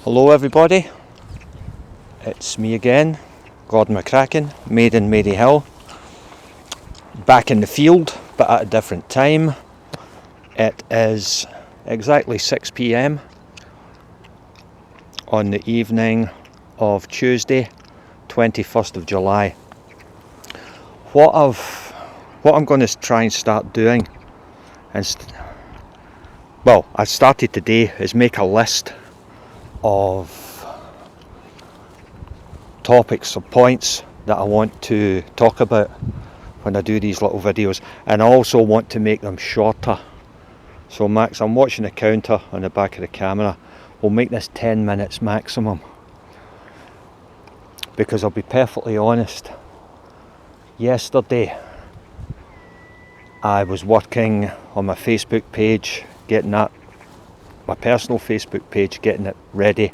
Hello everybody, it's me again, Gordon McCracken, made in Maryhill, back in the field but at a different time. It is exactly 6 p.m. on the evening of Tuesday, 21st of July. What I'm going to try and start doing, I started today, is make a list of topics or points that I want to talk about when I do these little videos, and I also want to make them shorter. So max, I'm watching the counter on the back of the camera, we'll make this 10 minutes maximum, because I'll be perfectly honest, yesterday I was working on my Facebook page, getting that, my personal Facebook page, getting it ready,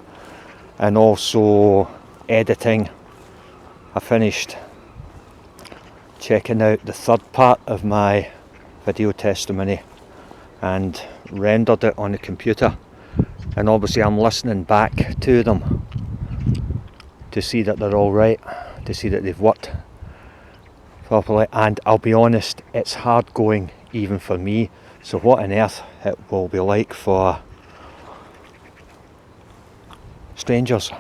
and also editing. I finished checking out the third part of my video testimony and rendered it on the computer, and obviously I'm listening back to them to see that they're all right, to see that they've worked properly. And I'll be honest, it's hard going even for me, so what on earth it will be like for strangers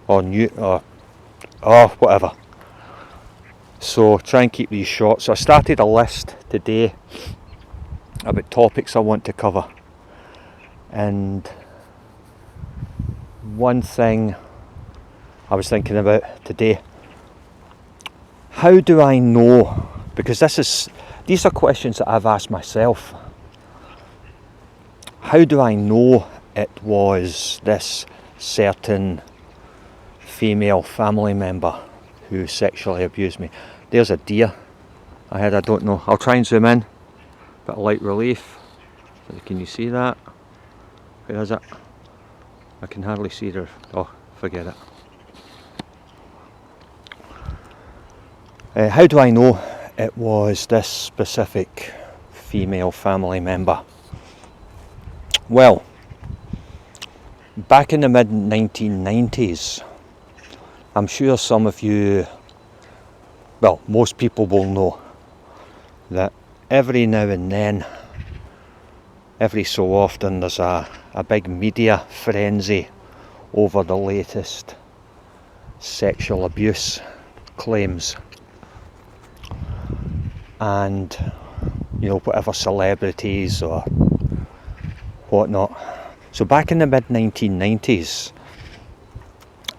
or new or whatever. So try and keep these short. So I started a list today about topics I want to cover, and one thing I was thinking about today, how do I know, because these are questions that I've asked myself, how do I know it was this certain female family member who sexually abused me? There's a deer ahead, I don't know, I'll try and zoom in, bit of light relief. Can you see that? Where is it? I can hardly see her. Oh, forget it. How do I know it was this specific female family member? Well, back in the mid 1990s, I'm sure some of you, well, most people will know that every now and then, every so often, there's a big media frenzy over the latest sexual abuse claims, and whatever celebrities or whatnot. So back in the mid 1990s,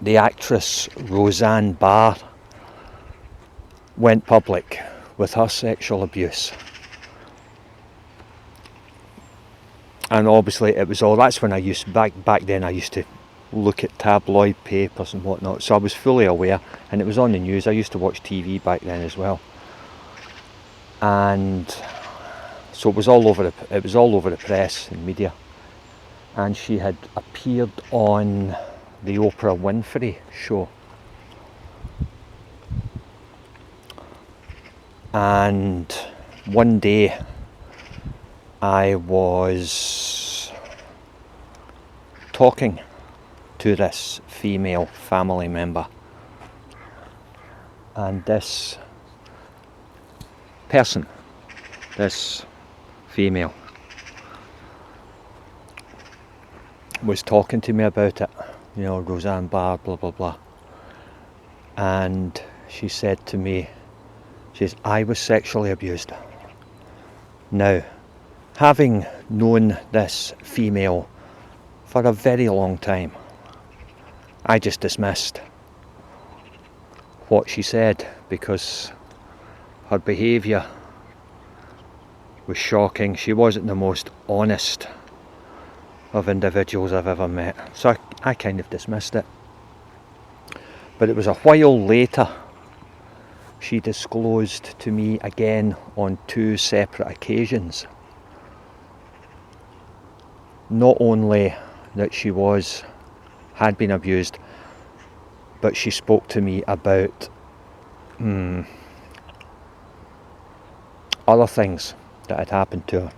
the actress Roseanne Barr went public with her sexual abuse, and obviously it was all, that's when I used, back then I used to look at tabloid papers and whatnot, so I was fully aware, and it was on the news. I used to watch TV back then as well, and so it was all over the press and media. And she had appeared on the Oprah Winfrey show, and one day I was talking to this female family member, and this person, this female, was talking to me about it, Roseanne Barr, blah blah blah, and she said to me, I was sexually abused. Now, having known this female for a very long time, I just dismissed what she said, because her behaviour was shocking. She wasn't the most honest of individuals I've ever met, so I kind of dismissed it. But it was a while later she disclosed to me again on 2 separate occasions, not only that she had been abused, but she spoke to me about other things that had happened to her.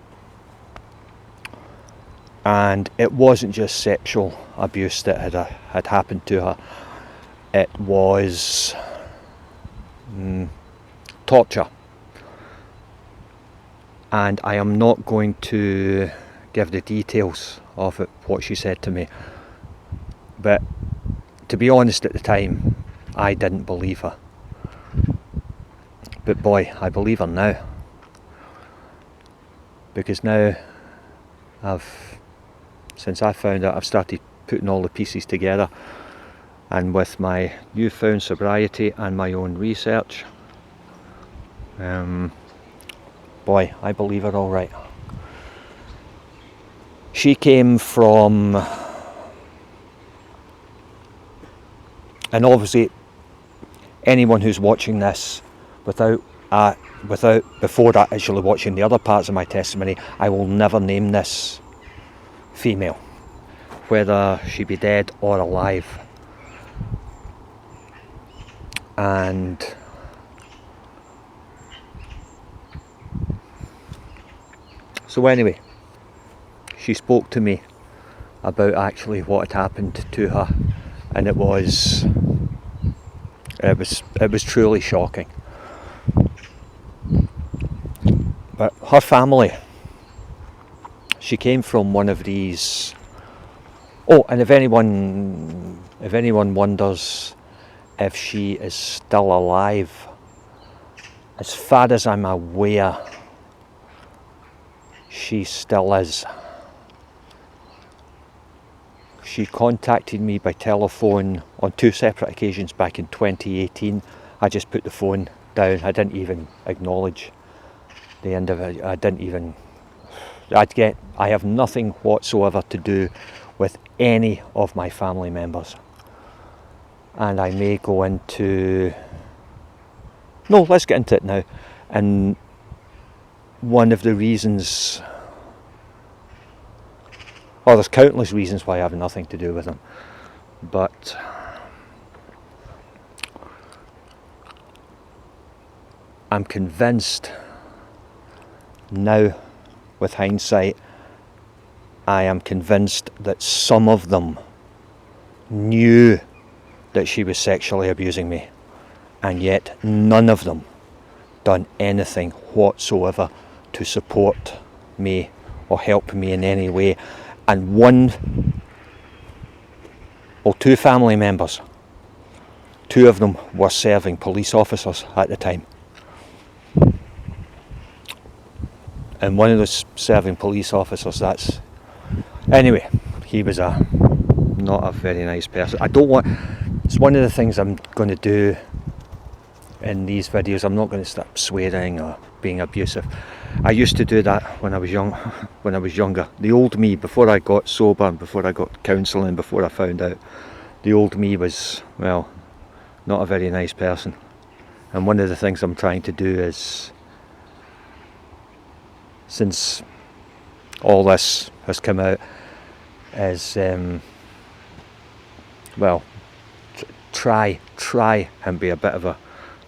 And it wasn't just sexual abuse that had happened to her. It was torture. And I am not going to give the details of it, what she said to me. But to be honest, at the time, I didn't believe her. But boy, I believe her now. Because now, since I found out, I've started putting all the pieces together. And with my newfound sobriety and my own research, boy, I believe her all right. She came from, and obviously anyone who's watching this before actually watching the other parts of my testimony, I will never name this female, whether she be dead or alive. And so anyway, she spoke to me about actually what had happened to her, and it was truly shocking. But her family, she came from one of these. Oh, and if anyone wonders if she is still alive, as far as I'm aware, she still is. She contacted me by telephone on 2 separate occasions back in 2018. I just put the phone down. I didn't even acknowledge the end of it. I have nothing whatsoever to do with any of my family members. And I may go into... No, let's get into it now. And one of the reasons... Well, there's countless reasons why I have nothing to do with them. But I'm convinced now, with hindsight, I am convinced that some of them knew that she was sexually abusing me, and yet none of them done anything whatsoever to support me or help me in any way. And two family members, 2 of them were serving police officers at the time. And one of those serving police officers, anyway, he was not a very nice person. It's one of the things I'm going to do in these videos. I'm not going to start swearing or being abusive. I used to do that when I was younger. The old me, before I got sober, before I got counselling, before I found out, the old me was, well, not a very nice person. And one of the things I'm trying to do is, since all this has come out, is try and be a bit of a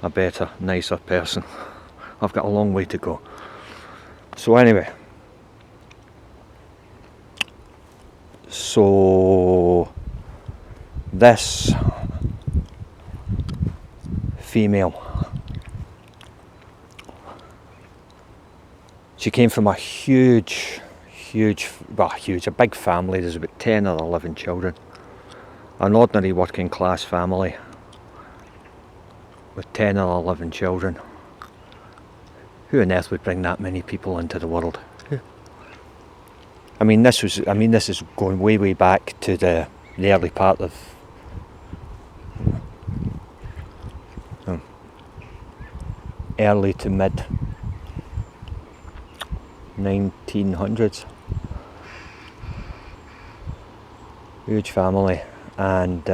better, nicer person. I've got a long way to go. So anyway, this female, she came from a a big family. There's about 10 or 11 children. An ordinary working class family with 10 or 11 children. Who on earth would bring that many people into the world? I mean, this is going way back to the early part of early to mid 1900s. Huge family, and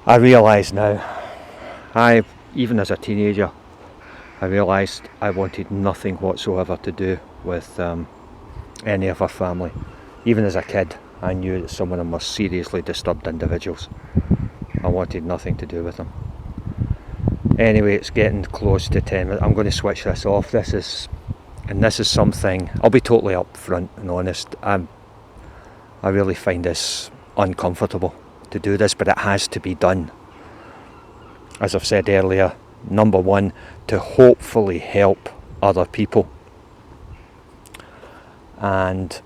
I realise now, even as a teenager, I realised I wanted nothing whatsoever to do with any of her family. Even as a kid, I knew that some of them were seriously disturbed individuals. I wanted nothing to do with them. Anyway, it's getting close to 10 minutes. I'm going to switch this off. This is And this is something, I'll be totally upfront and honest, I really find this uncomfortable to do this, but it has to be done. As I've said earlier, number one, to hopefully help other people, and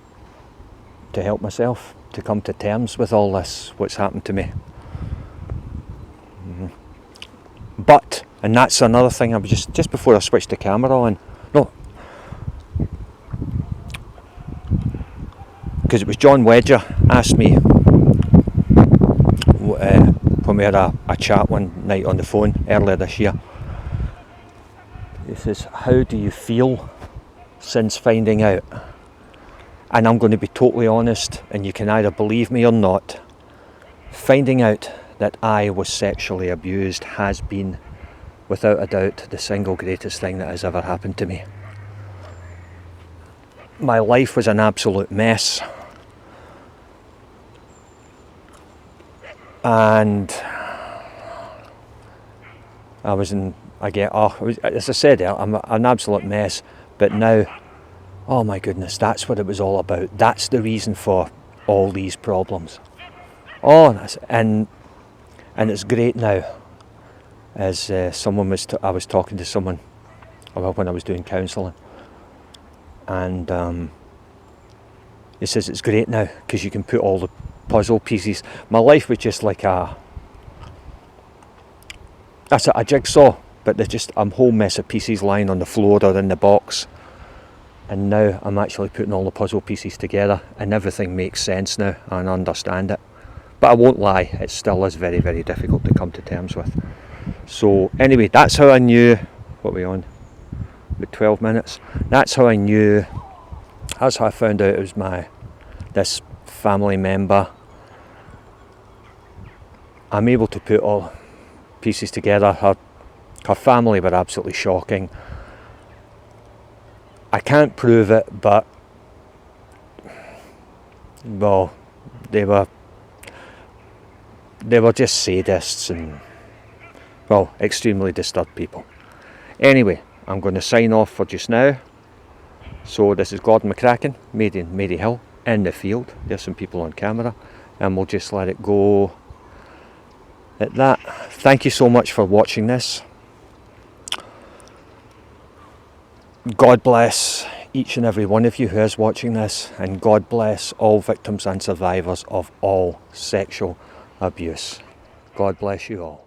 to help myself to come to terms with all this, what's happened to me. But, and that's another thing, I was just before I switched the camera on, no, because it was John Wedger asked me when we had a chat one night on the phone earlier this year. He says, how do you feel since finding out? And I'm going to be totally honest, and you can either believe me or not. Finding out that I was sexually abused has been, without a doubt, the single greatest thing that has ever happened to me. My life was an absolute mess. And as I said, I'm an absolute mess, but now, oh my goodness, that's what it was all about. That's the reason for all these problems. And it's great now, as I was talking to someone when I was doing counselling, and he says it's great now because you can put all the puzzle pieces. My life was just like a jigsaw, but there's just a whole mess of pieces lying on the floor or in the box, and now I'm actually putting all the puzzle pieces together and everything makes sense now and I understand it. But I won't lie, it still is very, very difficult to come to terms with. So anyway, that's how I knew, what are we on, about 12 minutes, that's how I found out it was this family member. I'm able to put all pieces together. Her family were absolutely shocking. I can't prove it, but well, they were just sadists and, well, extremely disturbed people. Anyway, I'm going to sign off for just now. So this is Gordon McCracken, made in Maryhill, in the field. There's some people on camera, and we'll just let it go at that. Thank you so much for watching this. God bless each and every one of you who is watching this, and God bless all victims and survivors of all sexual abuse. God bless you all.